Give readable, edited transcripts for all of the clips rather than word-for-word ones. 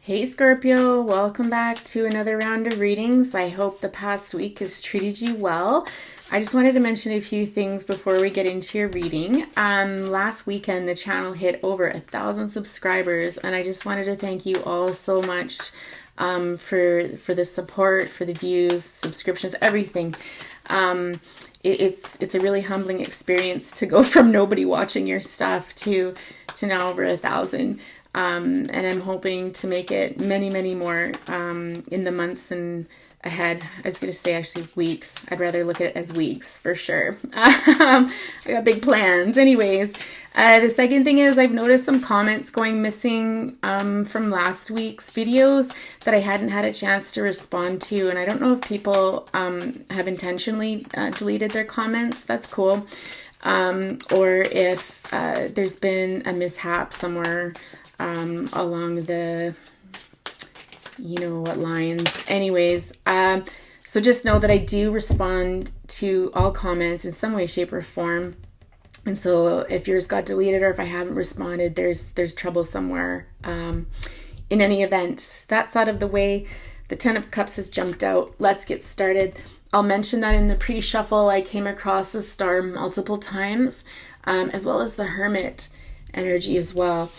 Hey Scorpio, welcome back to another round of readings. I hope the past week has treated you well. I just wanted to mention a few things before we get into your reading. Last weekend the channel hit over 1,000 subscribers, and I just wanted to thank you all so much for the support, for the views, subscriptions, everything. It's a really humbling experience to go from nobody watching your stuff to now over 1,000. And I'm hoping to make it many, many more in the months and ahead. I was going to say actually weeks. I'd rather look at it as weeks for sure. I got big plans. Anyways, the second thing is I've noticed some comments going missing from last week's videos that I hadn't had a chance to respond to. And I don't know if people have intentionally deleted their comments. That's cool. Or if there's been a mishap somewhere along the, you know what lines. Anyways, so just know that I do respond to all comments in some way, shape, or form. And so if yours got deleted or if I haven't responded, there's trouble somewhere. In any event, that's out of the way. The Ten of Cups has jumped out. Let's get started. I'll mention that in the pre-shuffle I came across the Star multiple times, as well as the Hermit energy as well.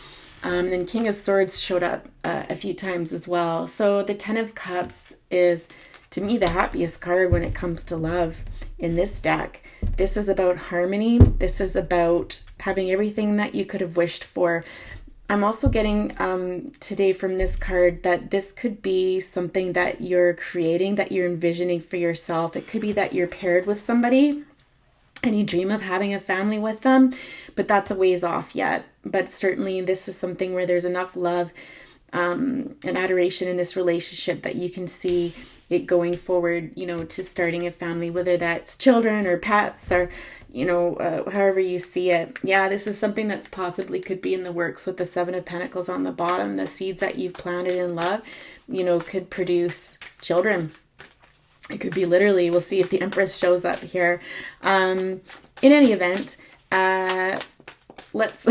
Then King of Swords showed up a few times as well. So the Ten of Cups is, to me, the happiest card when it comes to love in this deck. This is about harmony. This is about having everything that you could have wished for. I'm also getting today from this card that this could be something that you're creating, that you're envisioning for yourself. It could be that you're paired with somebody and you dream of having a family with them, but that's a ways off yet. But certainly this is something where there's enough love and adoration in this relationship that you can see it going forward, you know, to starting a family, whether that's children or pets or, you know, however you see it. Yeah, this is something that's possibly could be in the works with the Seven of Pentacles on the bottom. The seeds that you've planted in love, you know, could produce children. It could be literally. We'll see if the Empress shows up here. In any event, let's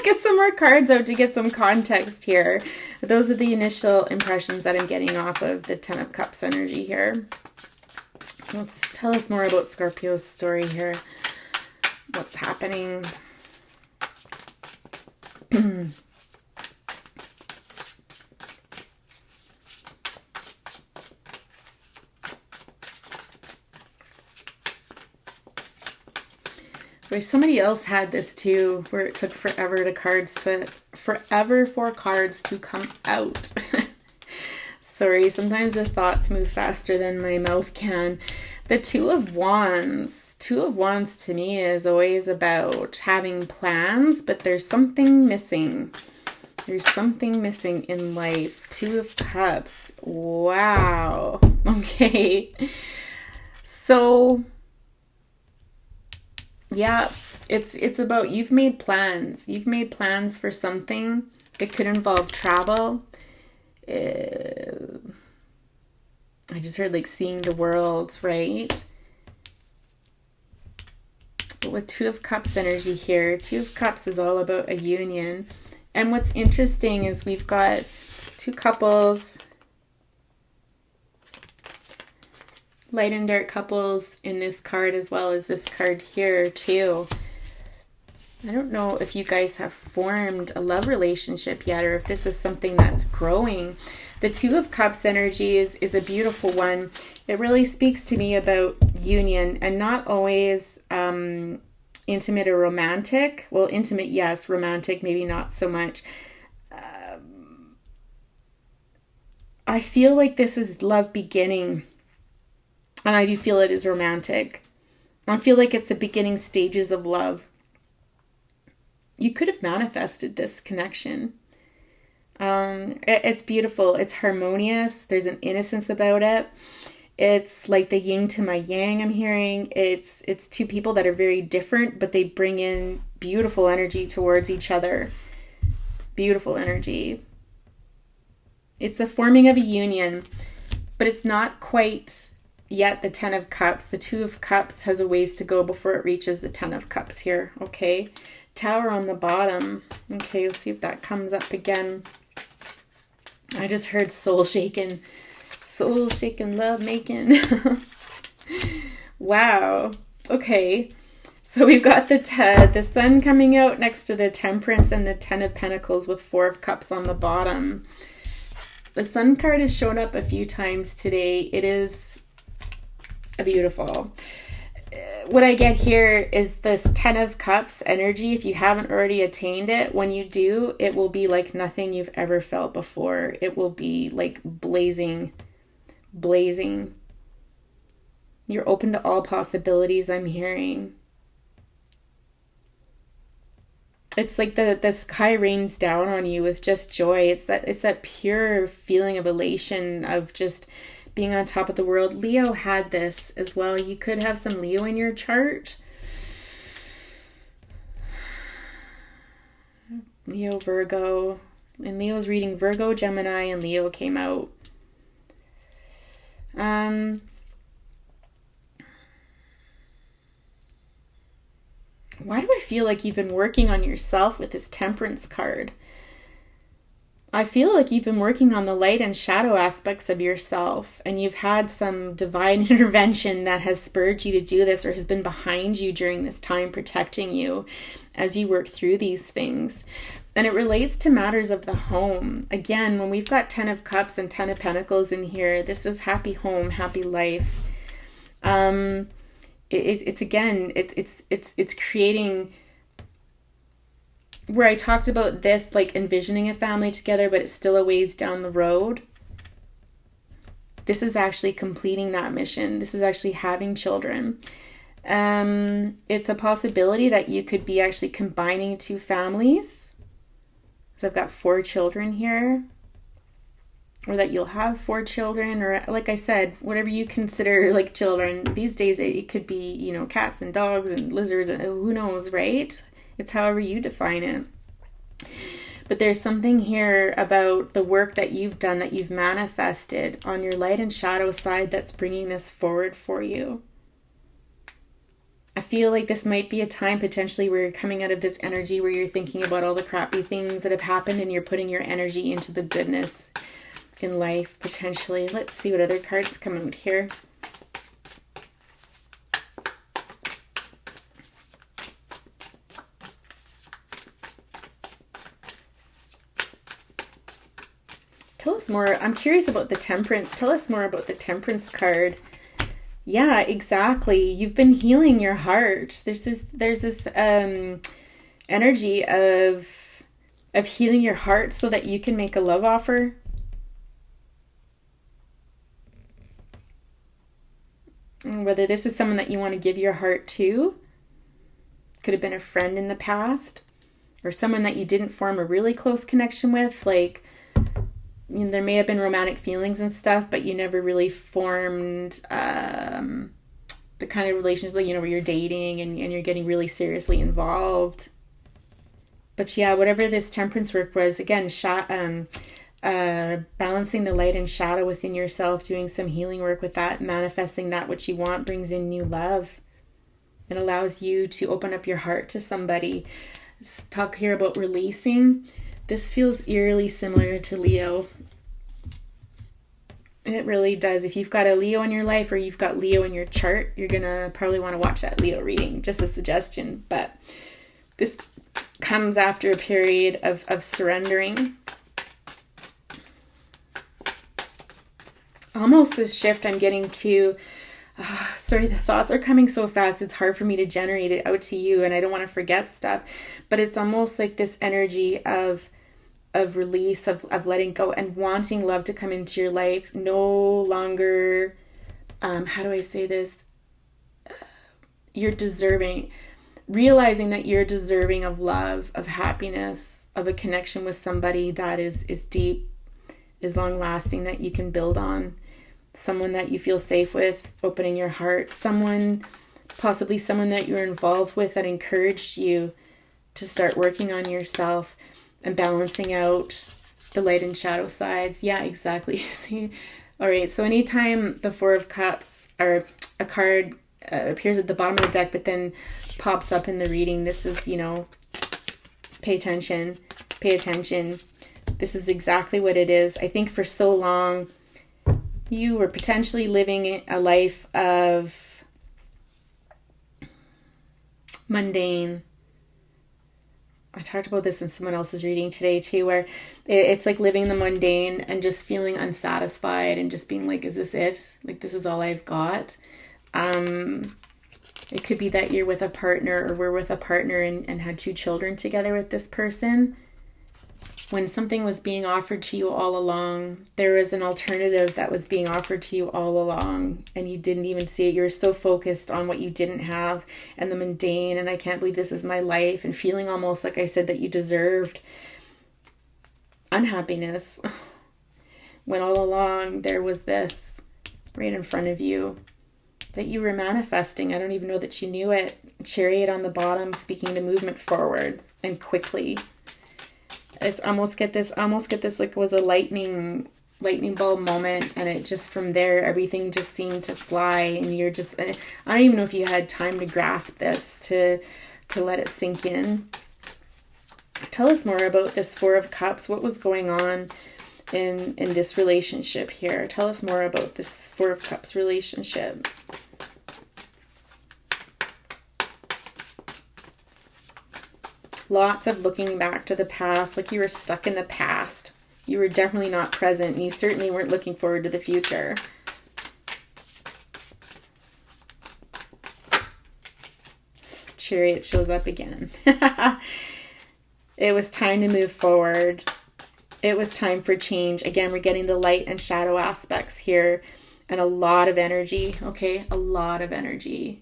get some more cards out to get some context here. Those are the initial impressions that I'm getting off of the Ten of Cups energy here. Let's tell us more about Scorpio's story here. What's happening? Where somebody else had this too, where it took forever for cards to come out. Sorry, sometimes the thoughts move faster than my mouth can. The Two of Wands. Two of Wands to me is always about having plans, but there's something missing. There's something missing in life. Two of Cups. Wow. Okay. So yeah, it's about you've made plans. You've made plans for something. It could involve travel. I just heard like seeing the world, right? But with Two of Cups energy here, Two of Cups is all about a union. And what's interesting is we've got two couples, light and dark couples in this card, as well as this card here too. I don't know if you guys have formed a love relationship yet, or if this is something that's growing. The Two of Cups energy is a beautiful one. It really speaks to me about union, and not always intimate or romantic. Well, intimate, yes. Romantic, maybe not so much. I feel like this is love beginning. And I do feel it is romantic. I feel like it's the beginning stages of love. You could have manifested this connection. It's beautiful. It's harmonious. There's an innocence about it. It's like the yin to my yang I'm hearing. It's two people that are very different, but they bring in beautiful energy towards each other. Beautiful energy. It's a forming of a union, but it's not quite yet the Ten of Cups. The Two of Cups has a ways to go before it reaches the Ten of Cups here, okay? Tower on the bottom. Okay, we'll see if that comes up again. I I just heard soul shaking love making. Wow. Okay. So we've got the sun coming out next to the Temperance and the Ten of Pentacles with Four of Cups on the bottom. The Sun card has shown up a few times today. It is beautiful. What I get here is this Ten of Cups energy. If you haven't already attained it, when you do, it will be like nothing you've ever felt before. It will be like blazing. You're open to all possibilities, I'm hearing. It's like the sky rains down on you with just joy. It's that pure feeling of elation, of just being on top of the world. Leo had this as well. You could have some Leo in your chart. Leo, Virgo. And Leo's reading Virgo, Gemini, and Leo came out. Why do I feel like you've been working on yourself with this Temperance card? I feel like you've been working on the light and shadow aspects of yourself, and you've had some divine intervention that has spurred you to do this, or has been behind you during this time, protecting you as you work through these things. And it relates to matters of the home. Again, when we've got Ten of Cups and Ten of Pentacles in here, this is happy home, happy life. It's creating, where I talked about this, like envisioning a family together, but it's still a ways down the road. This is actually completing that mission. This is actually having children. It's a possibility that you could be actually combining two families. So I've got 4 children here. Or that you'll have 4 children, or like I said, whatever you consider like children. These days it could be, cats and dogs and lizards, and who knows, right? It's however you define it. But there's something here about the work that you've done, that you've manifested on your light and shadow side, that's bringing this forward for you. I feel like this might be a time potentially where you're coming out of this energy where you're thinking about all the crappy things that have happened, and you're putting your energy into the goodness in life, potentially. Let's see what other cards come out here. Tell us more. I'm curious about the Temperance. Tell us more about the Temperance card. Yeah, exactly. You've been healing your heart. There's this energy of healing your heart so that you can make a love offer. And whether this is someone that you want to give your heart to, could have been a friend in the past, or someone that you didn't form a really close connection with. Like, there may have been romantic feelings and stuff, but you never really formed the kind of relationship, where you're dating and you're getting really seriously involved. But yeah, whatever this Temperance work was, again, balancing the light and shadow within yourself, doing some healing work with that, manifesting that which you want, brings in new love. It allows you to open up your heart to somebody. Let's talk here about releasing. This feels eerily similar to Leo. It really does. If you've got a Leo in your life, or you've got Leo in your chart, you're going to probably want to watch that Leo reading. Just a suggestion. But this comes after a period of surrendering. Almost this shift I'm getting to, sorry, the thoughts are coming so fast, it's hard for me to generate it out to you, and I don't want to forget stuff, but it's almost like this energy of release, of letting go, and wanting love to come into your life. No longer, how do I say this? You're deserving, realizing that you're deserving of love, of happiness, of a connection with somebody that is deep, is long lasting, that you can build on. Someone that you feel safe with, opening your heart. Possibly someone that you're involved with that encouraged you to start working on yourself and balancing out the light and shadow sides. Yeah, exactly. See? All right, so anytime the Four of Cups, or a card appears at the bottom of the deck but then pops up in the reading, this is, pay attention. This is exactly what it is. I think for so long, you were potentially living a life of mundane. I talked about this in someone else's reading today too, where it's like living the mundane and just feeling unsatisfied and just being like, is this it? Like, this is all I've got. It could be that you're with a partner, or we're with a partner and had 2 children together with this person. When something was being offered to you all along, there was an alternative that was being offered to you all along, and you didn't even see it. You were so focused on what you didn't have and the mundane, and I can't believe this is my life, and feeling almost like I said that you deserved unhappiness, when all along there was this right in front of you that you were manifesting. I don't even know that you knew it. Chariot on the bottom, speaking the movement forward and quickly. It's almost get this like it was a lightning bulb moment, and it just, from there, everything just seemed to fly, and you're just, I don't even know if you had time to grasp this, to let it sink in. Tell us more about this 4 of Cups. What was going on in this relationship here? Tell us more about this 4 of Cups relationship. Lots of looking back to the past, like you were stuck in the past. You were definitely not present, and you certainly weren't looking forward to the future. Chariot shows up again. It was time to move forward. It was time for change. Again, we're getting the light and shadow aspects here, and a lot of energy, okay? A lot of energy.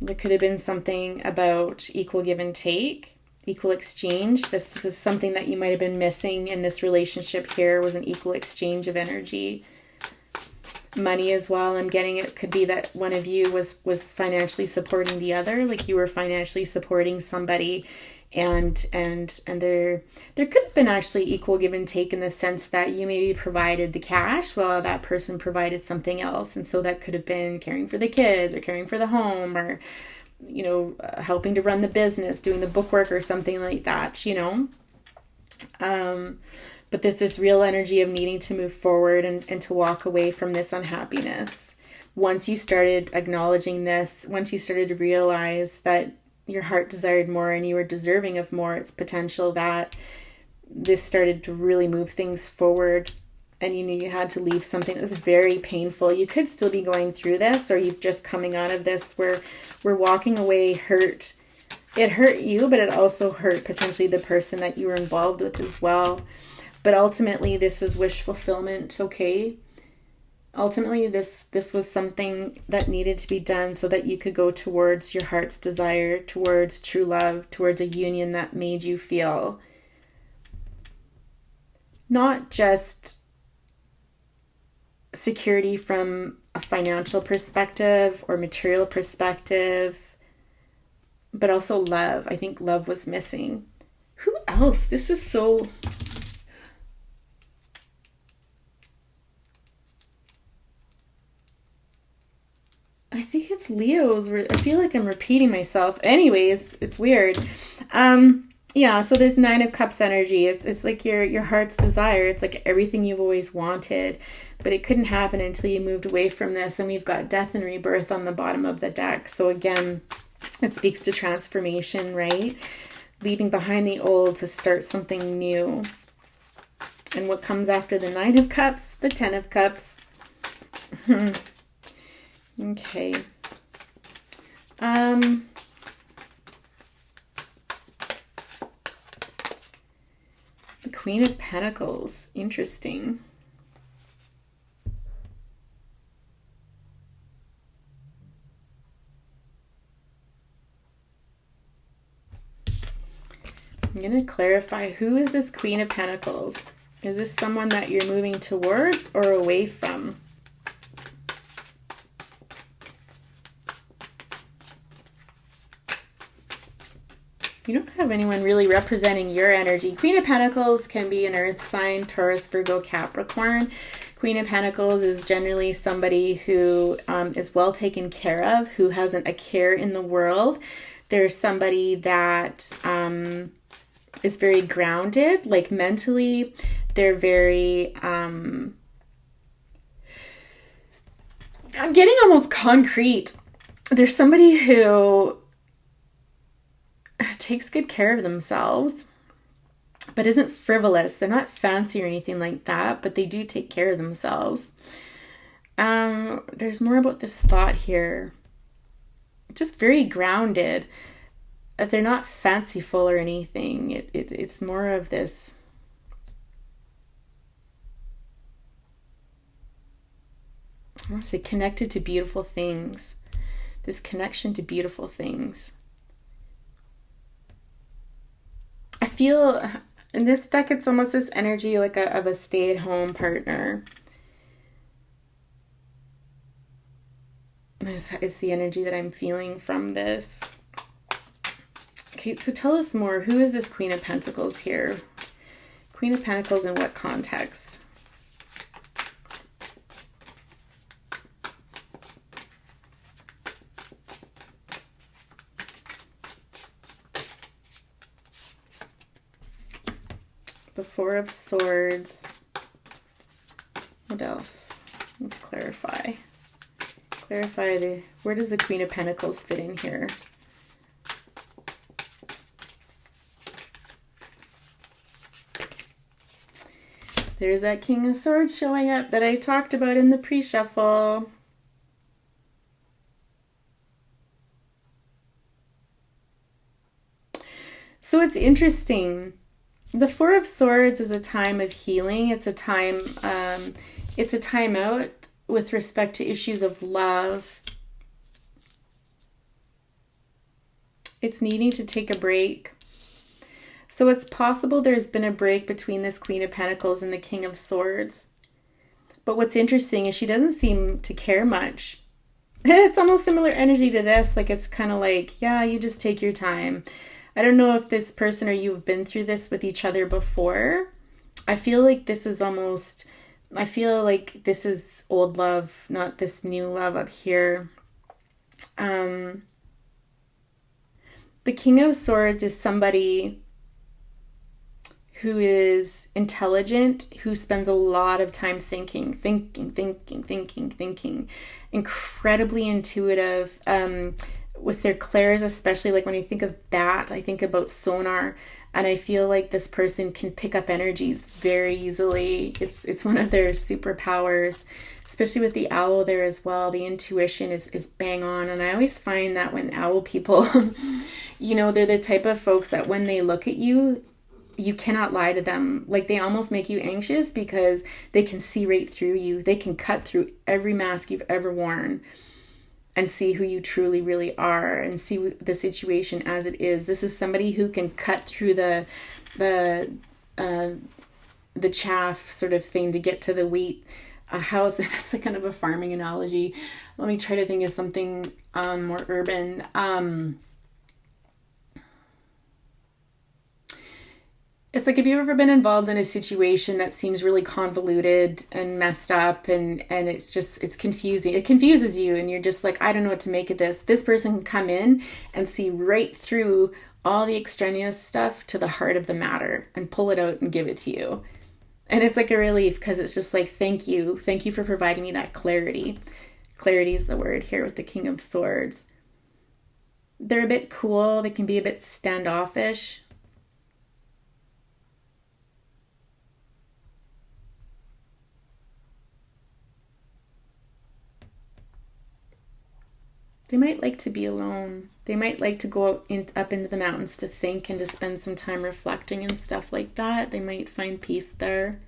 There could have been something about equal give and take, equal exchange. This was something that you might have been missing in this relationship here, was an equal exchange of energy. Money as well. I'm getting it could be that one of you was financially supporting the other, like you were financially supporting somebody, and there could have been actually equal give and take, in the sense that you maybe provided the cash while that person provided something else. And so that could have been caring for the kids, or caring for the home, or helping to run the business, doing the bookwork, or something like that, but there's this real energy of needing to move forward and to walk away from this unhappiness. Once you started acknowledging this, once you started to realize that your heart desired more and you were deserving of more, it's potential that this started to really move things forward, and you knew you had to leave something that was very painful. You could still be going through this, or you're just coming out of this where we're walking away hurt. It hurt you, but it also hurt potentially the person that you were involved with as well. But ultimately, this is wish fulfillment, okay? Ultimately, this was something that needed to be done so that you could go towards your heart's desire, towards true love, towards a union that made you feel not just security from a financial perspective or material perspective, but also love. I think love was missing. Who else? This is so... I think it's Leo's. I feel like I'm repeating myself. Anyways, it's weird. Yeah, so there's 9 of Cups energy. It's like your heart's desire. It's like everything you've always wanted, but it couldn't happen until you moved away from this. And we've got death and rebirth on the bottom of the deck. So again, it speaks to transformation, right? Leaving behind the old to start something new. And what comes after the 9 of Cups? The 10 of Cups. Okay. The Queen of Pentacles. Interesting. I'm going to clarify, who is this Queen of Pentacles? Is this someone that you're moving towards or away from? You don't have anyone really representing your energy. Queen of Pentacles can be an earth sign, Taurus, Virgo, Capricorn. Queen of Pentacles is generally somebody who is well taken care of, who hasn't a care in the world. There's somebody that is very grounded, like mentally. They're very, I'm getting almost concrete. There's somebody who takes good care of themselves, but isn't frivolous. They're not fancy or anything like that, but they do take care of themselves. There's more about this thought here. Just very grounded. They're not fanciful or anything. It's more of this. I want to say connected to beautiful things. This connection to beautiful things. I feel in this deck, it's almost this energy like of a stay-at-home partner. This is the energy that I'm feeling from this. Okay, so tell us more. Who is this Queen of Pentacles here? Queen of Pentacles in what context? The Four of Swords. What else? Let's clarify. Where does the Queen of Pentacles fit in here? There's that King of Swords showing up that I talked about in the pre-shuffle. So it's interesting. The Four of Swords is a time of healing. It's a time out with respect to issues of love. It's needing to take a break. So it's possible there's been a break between this Queen of Pentacles and the King of Swords. But what's interesting is she doesn't seem to care much. It's almost similar energy to this. Like it's kind of like, yeah, you just take your time. I don't know if this person or you have been through this with each other before. I feel like this is old love, not this new love up here. The King of Swords is somebody who is intelligent, who spends a lot of time thinking, incredibly intuitive, with their clairs, especially like when I think of bat, I think about sonar, and I feel like this person can pick up energies very easily. It's one of their superpowers, especially with the owl there as well. The intuition is bang on, and I always find that when owl people, they're the type of folks that when they look at you, you cannot lie to them. Like they almost make you anxious because they can see right through you. They can cut through every mask you've ever worn and see who you truly really are and see the situation as it is. This is somebody who can cut through the chaff sort of thing to get to the wheat. That's like kind of a farming analogy. Let me try to think of something more urban. It's like, have you ever been involved in a situation that seems really convoluted and messed up and it's confusing. It confuses you and you're just like, I don't know what to make of this. This person can come in and see right through all the extraneous stuff to the heart of the matter and pull it out and give it to you. And it's like a relief because it's just like, thank you. Thank you for providing me that clarity. Clarity is the word here with the King of Swords. They're a bit cool. They can be a bit standoffish. They might like to be alone. They might like to go up into the mountains to think and to spend some time reflecting and stuff like that. They might find peace there.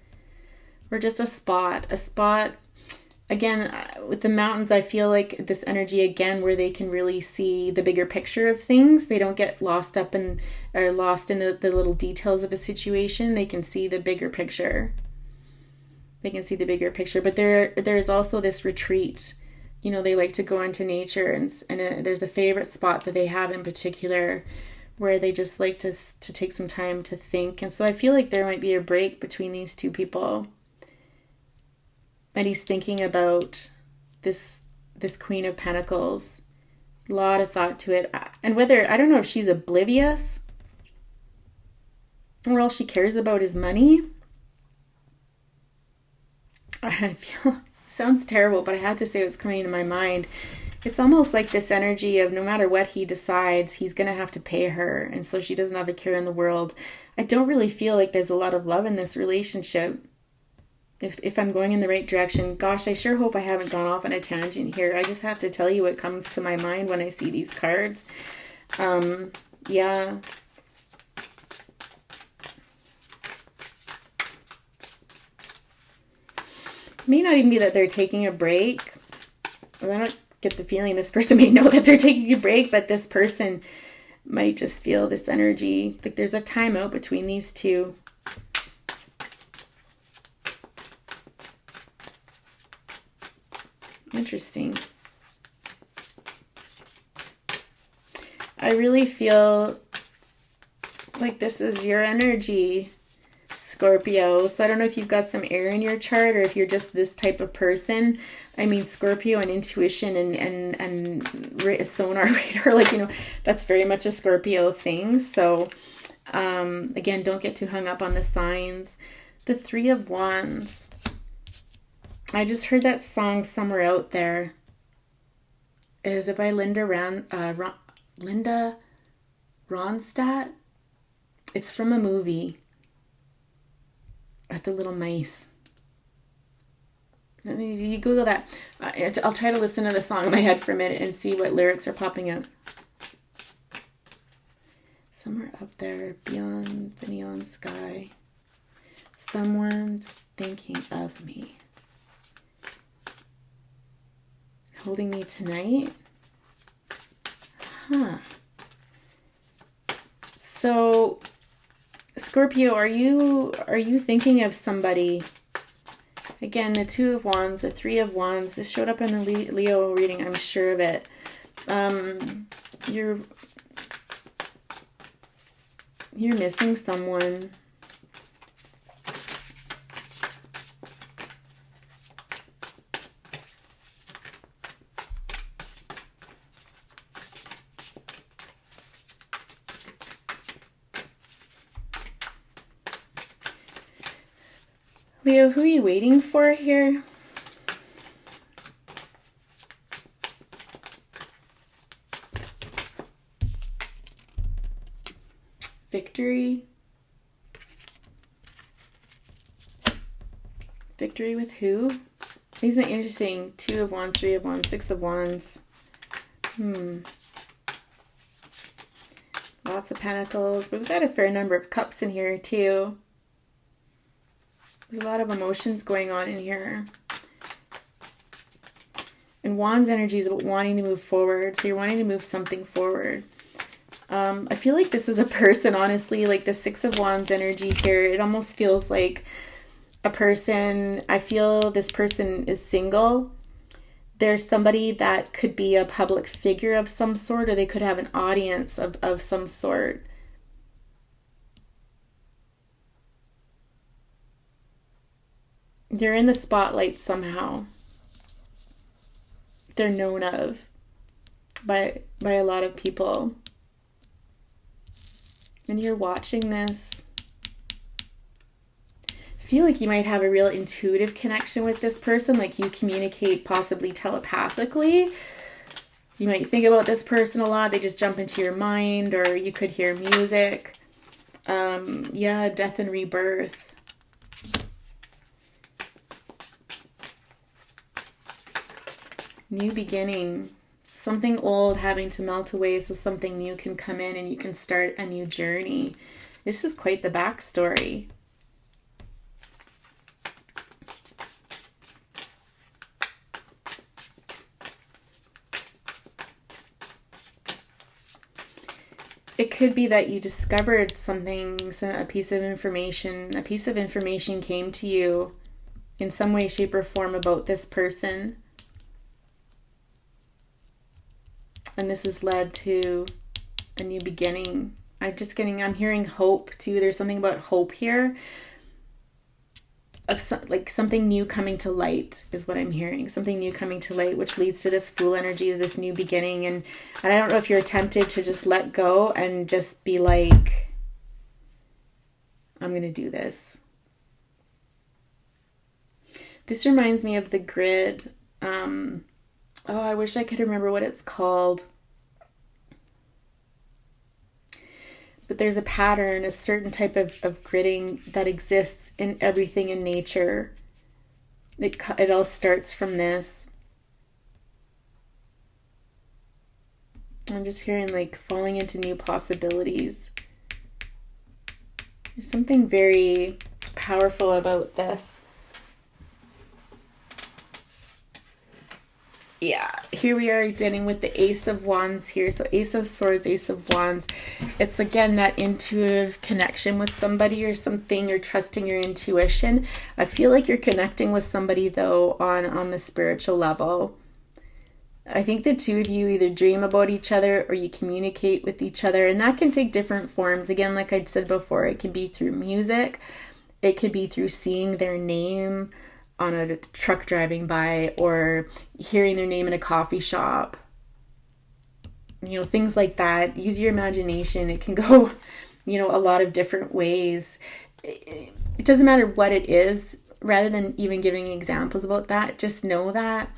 Or just a spot. Again, with the mountains, I feel like this energy again where they can really see the bigger picture of things. They don't get lost in the little details of a situation. They can see the bigger picture. But there's also this retreat. They like to go into nature and there's a favorite spot that they have in particular where they just like to take some time to think. And so I feel like there might be a break between these two people. And he's thinking about this Queen of Pentacles. A lot of thought to it. And I don't know if she's oblivious or all she cares about is money. I feel, sounds terrible, but I had to say what's coming into my mind. It's almost like this energy of no matter what he decides, he's going to have to pay her. And so she doesn't have a care in the world. I don't really feel like there's a lot of love in this relationship. If I'm going in the right direction, gosh, I sure hope I haven't gone off on a tangent here. I just have to tell you what comes to my mind when I see these cards. Yeah. It may not even be that they're taking a break. I don't get the feeling this person may know that they're taking a break, but this person might just feel this energy. Like there's a timeout between these two. Interesting. I really feel like this is your energy, Scorpio. So I don't know if you've got some air in your chart or if you're just this type of person. I mean, Scorpio and intuition and sonar radar, like, you know, that's very much a Scorpio thing. So again, don't get too hung up on the signs. The Three of Wands. I just heard that song Somewhere Out There. Is it by Linda Ronstadt? It's from a movie. The Little Mice. You Google that. I'll try to listen to the song in my head for a minute and see what lyrics are popping up. Somewhere up there, beyond the neon sky, someone's thinking of me. Holding me tonight? Huh. So, Scorpio, are you thinking of somebody? Again, the Two of Wands, the Three of Wands. This showed up in the Leo reading, I'm sure of it. You're missing someone. Leo, who are you waiting for here? Victory? Victory with who? Isn't it interesting? Two of Wands, Three of Wands, Six of Wands. Lots of Pentacles. But we've got a fair number of Cups in here too. There's a lot of emotions going on in here. And Wands energy is about wanting to move forward. So you're wanting to move something forward. I feel like this is a person, honestly, like the Six of Wands energy here. It almost feels like a person. I feel this person is single. There's somebody that could be a public figure of some sort, or they could have an audience of some sort. They're in the spotlight somehow. They're known of by a lot of people. And you're watching this. I feel like you might have a real intuitive connection with this person, like you communicate possibly telepathically. You might think about this person a lot. They just jump into your mind, or you could hear music. Yeah, death and rebirth. New beginning. Something old having to melt away so something new can come in and you can start a new journey. This is quite the backstory. It could be that you discovered something, a piece of information. A piece of information came to you in some way, shape, or form about this person. And this has led to a new beginning. I'm hearing hope too. There's something about hope here. Of like something new coming to light is what I'm hearing. Something new coming to light, which leads to this Fool energy, this new beginning. And I don't know if you're tempted to just let go and just be like, I'm going to do this. This reminds me of the grid. I wish I could remember what it's called. But there's a pattern, a certain type of gridding that exists in everything in nature. It all starts from this. I'm just hearing like falling into new possibilities. There's something very powerful about this. Yeah, here we are dealing with the Ace of Wands here. So Ace of Swords, Ace of Wands. It's again that intuitive connection with somebody or something, or trusting your intuition. I feel like you're connecting with somebody though on the spiritual level. I think the two of you either dream about each other or you communicate with each other, and that can take different forms. Again, like I'd said before, it can be through music. It could be through seeing their name on a truck driving by, or hearing their name in a coffee shop. You know, things like that. Use your imagination. It can go, a lot of different ways. It doesn't matter what it is. Rather than even giving examples about that, just know that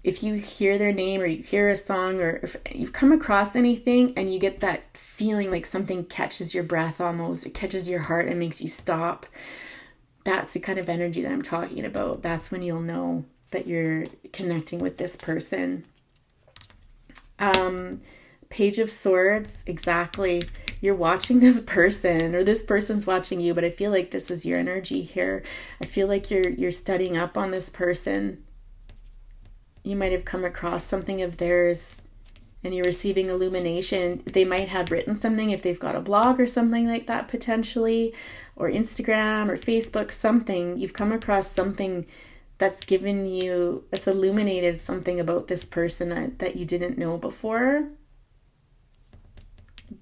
if you hear their name, or you hear a song, or if you've come across anything and you get that feeling like something catches your breath almost, it catches your heart and makes you stop, that's the kind of energy that I'm talking about. That's when you'll know that you're connecting with this person. Page of Swords, exactly. You're watching this person, or this person's watching you, but I feel like this is your energy here. I feel like you're studying up on this person. You might have come across something of theirs and you're receiving illumination. They might have written something, if they've got a blog or something like that potentially, or Instagram or Facebook, something. You've come across something that's that's illuminated something about this person that you didn't know before.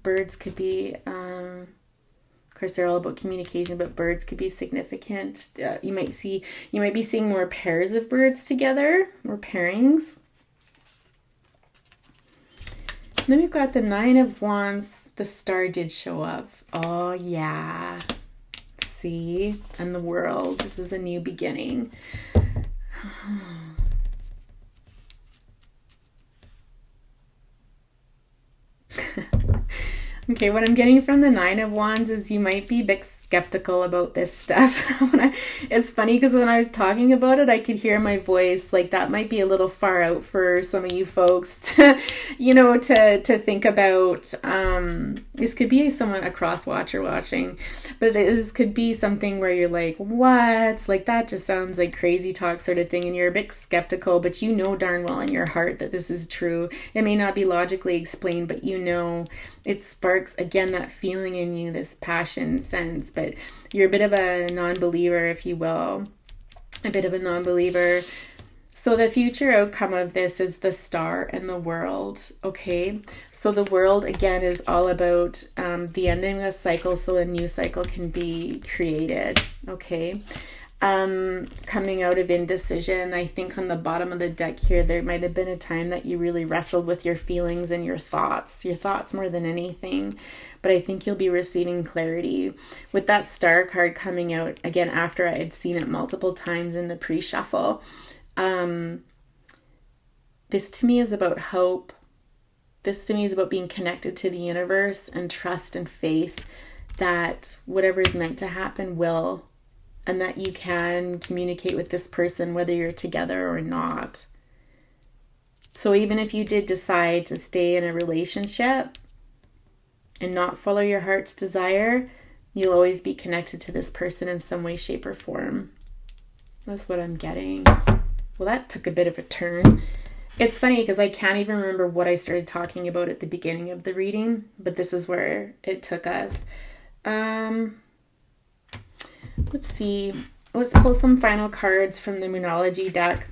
Birds could be, of course they're all about communication, but birds could be significant. You might be seeing more pairs of birds together, more pairings. And then we've got the Nine of Wands. The star did show up. Oh yeah. See? And the World. This is a new beginning. Okay, what I'm getting from the Nine of Wands is you might be a bit skeptical about this stuff. It's funny because when I was talking about it, I could hear my voice. Like, that might be a little far out for some of you folks to, to think about. This could be a cross watcher watching, but this could be something where you're like, what? Like, that just sounds like crazy talk sort of thing. And you're a bit skeptical, but you know darn well in your heart that this is true. It may not be logically explained, but it sparks, again, that feeling in you, this passion sense. But you're a bit of a non-believer, if you will. A bit of a non-believer. So the future outcome of this is the Star and the World, okay? So the World, again, is all about the ending of a cycle so a new cycle can be created, okay? Coming out of indecision. I think on the bottom of the deck here, there might have been a time that you really wrestled with your feelings and your thoughts more than anything. But I think you'll be receiving clarity with that Star card coming out again after I had seen it multiple times in the pre-shuffle. This to me is about hope. This to me is about being connected to the universe and trust and faith that whatever is meant to happen will. And that you can communicate with this person whether you're together or not. So even if you did decide to stay in a relationship and not follow your heart's desire, you'll always be connected to this person in some way, shape, or form. That's what I'm getting. Well, that took a bit of a turn. It's funny because I can't even remember what I started talking about at the beginning of the reading, but this is where it took us. Let's see. Let's pull some final cards from the Moonology deck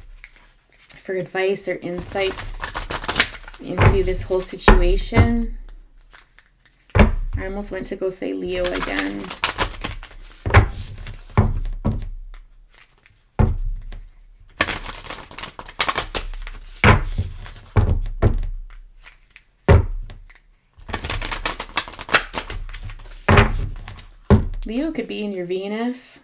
for advice or insights into this whole situation. I almost went to go say Leo again. Leo could be in your Venus.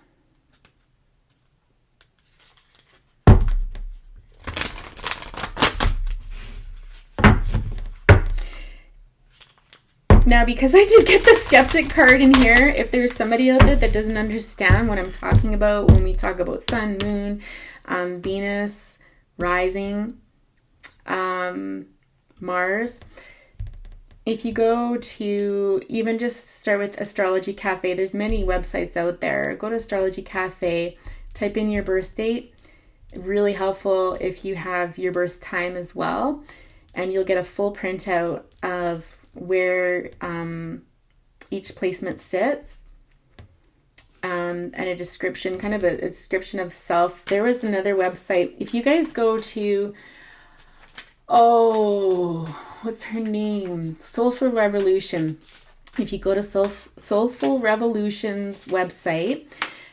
Now, because I did get the skeptic card in here, if there's somebody out there that doesn't understand what I'm talking about when we talk about sun, moon, Venus, rising, Mars, if you go to, even just start with Astrology Cafe, there's many websites out there. Go to Astrology Cafe, type in your birth date. Really helpful if you have your birth time as well. And you'll get a full printout of where each placement sits, and a description, kind of a description of self. There was another website. If you guys go to, what's her name? Soulful Revolution. If you go to Soulful Revolution's website,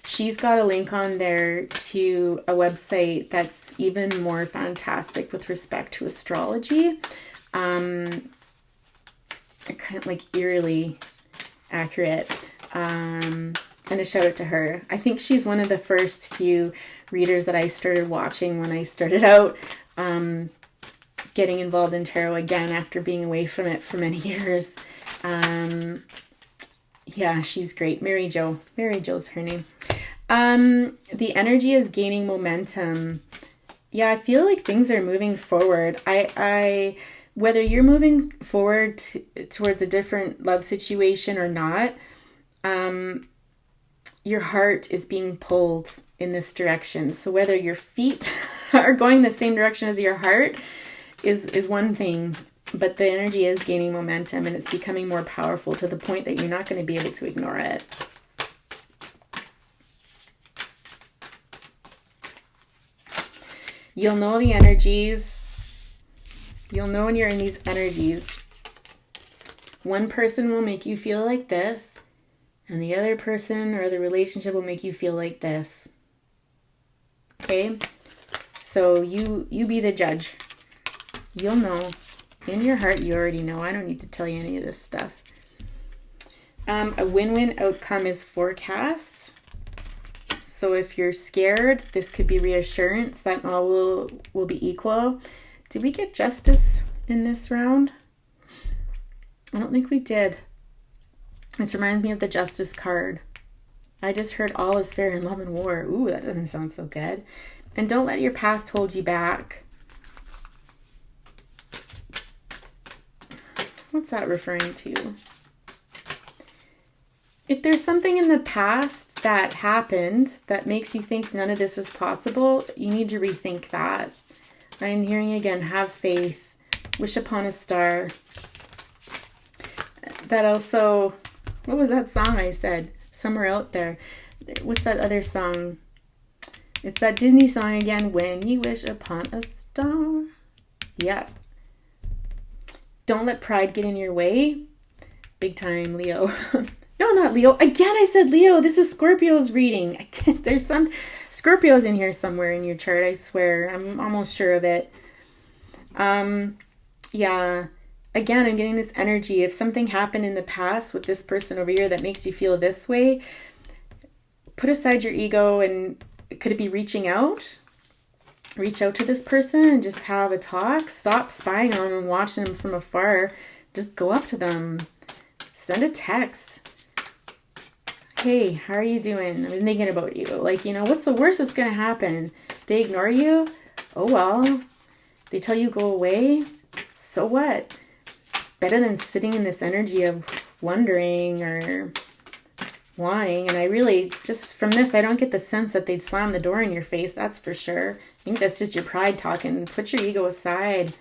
she's got a link on there to a website that's even more fantastic with respect to astrology. Kind of like eerily accurate, and a shout out to her. I think she's one of the first few readers that I started watching when I started out getting involved in tarot again after being away from it for many years. Yeah, she's great. Mary Jo's her name. The energy is gaining momentum. Yeah, I feel like things are moving forward. Whether you're moving forward towards a different love situation or not, your heart is being pulled in this direction. So whether your feet are going the same direction as your heart is one thing, but the energy is gaining momentum and it's becoming more powerful to the point that you're not going to be able to ignore it. You'll know the energies. You'll know when you're in these energies. One person will make you feel like this, and the other person or the relationship will make you feel like this. Okay? So you be the judge. You'll know. In your heart, you already know. I don't need to tell you any of this stuff. A win-win outcome is forecast. So if you're scared, this could be reassurance that all will be equal. Did we get justice in this round? I don't think we did. This reminds me of the justice card. I just heard all is fair in love and war. Ooh, that doesn't sound so good. And don't let your past hold you back. What's that referring to? If there's something in the past that happened that makes you think none of this is possible, you need to rethink that. I'm hearing again, have faith, wish upon a star. That also, what was that song I said? Somewhere out there. What's that other song? It's that Disney song again, when you wish upon a star. Yep. Don't let pride get in your way. Big time, Leo. No, not Leo. Again, I said Leo. This is Scorpio's reading. There's some Scorpios in here somewhere in your chart, I swear. I'm almost sure of it. Yeah. Again, I'm getting this energy. If something happened in the past with this person over here that makes you feel this way, put aside your ego and could it be reaching out? Reach out to this person and just have a talk. Stop spying on them and watching them from afar. Just go up to them. Send a text. Hey, how are you doing? I've been thinking about you. Like, what's the worst that's going to happen? They ignore you? Oh, well. They tell you go away? So what? It's better than sitting in this energy of wondering or wanting. And I really, just from this, I don't get the sense that they'd slam the door in your face. That's for sure. I think that's just your pride talking. Put your ego aside.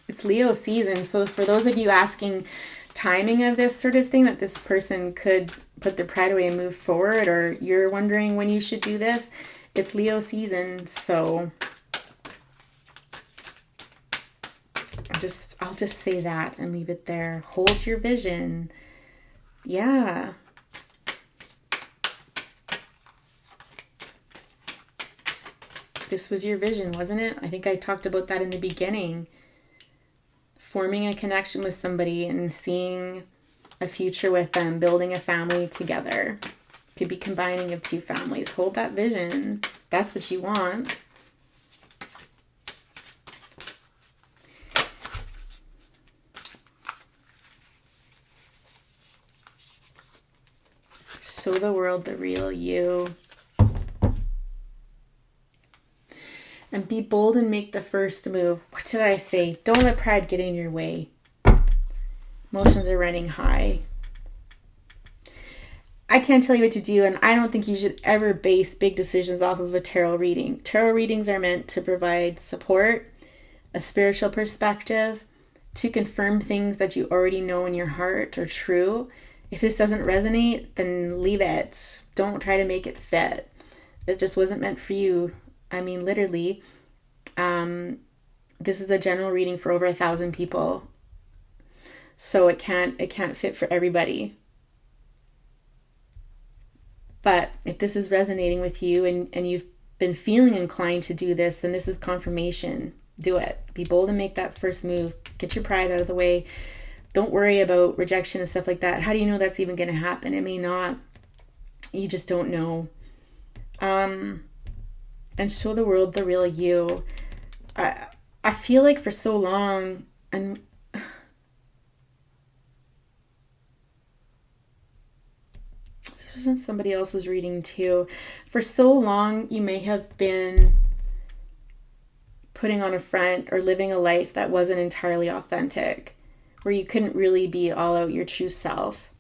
It's Leo season. So for those of you asking timing of this sort of thing, that this person could put their pride away and move forward, or you're wondering when you should do this, it's Leo season. So I'll just say that and leave it there. Hold your vision. Yeah. This was your vision, wasn't it? I think I talked about that in the beginning. forming a connection with somebody and seeing a future with them, building a family together. Could be combining of two families. Hold that vision. That's what you want. Show the world the real you. And be bold and make the first move. What did I say? Don't let pride get in your way. Emotions are running high. I can't tell you what to do, and I don't think you should ever base big decisions off of a tarot reading. Tarot readings are meant to provide support, a spiritual perspective, to confirm things that you already know in your heart are true. If this doesn't resonate, then leave it. Don't try to make it fit. It just wasn't meant for you. I mean, literally, this is a general reading for over 1,000 people. So it can't fit for everybody. But if this is resonating with you and you've been feeling inclined to do this, then this is confirmation. Do it. Be bold and make that first move. Get your pride out of the way. Don't worry about rejection and stuff like that. How do you know that's even going to happen? It may not. You just don't know. And show the world the real you. I feel like for so long, and this was in somebody else's reading too. For so long, you may have been putting on a front or living a life that wasn't entirely authentic, where you couldn't really be all out your true self.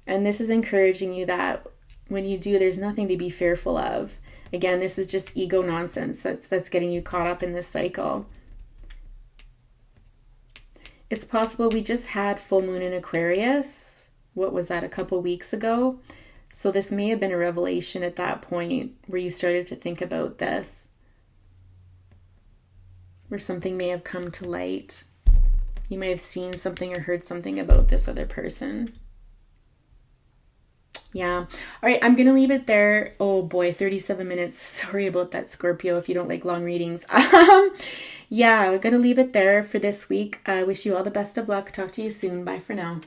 And this is encouraging you that when you do, there's nothing to be fearful of. Again, this is just ego nonsense that's getting you caught up in this cycle. It's possible we just had full moon in Aquarius. What was that, a couple weeks ago? So this may have been a revelation at that point where you started to think about this, where something may have come to light. You may have seen something or heard something about this other person. Yeah. All right, I'm going to leave it there. Oh boy, 37 minutes. Sorry about that, Scorpio, if you don't like long readings. Yeah, we're going to leave it there for this week. I wish you all the best of luck. Talk to you soon. Bye for now.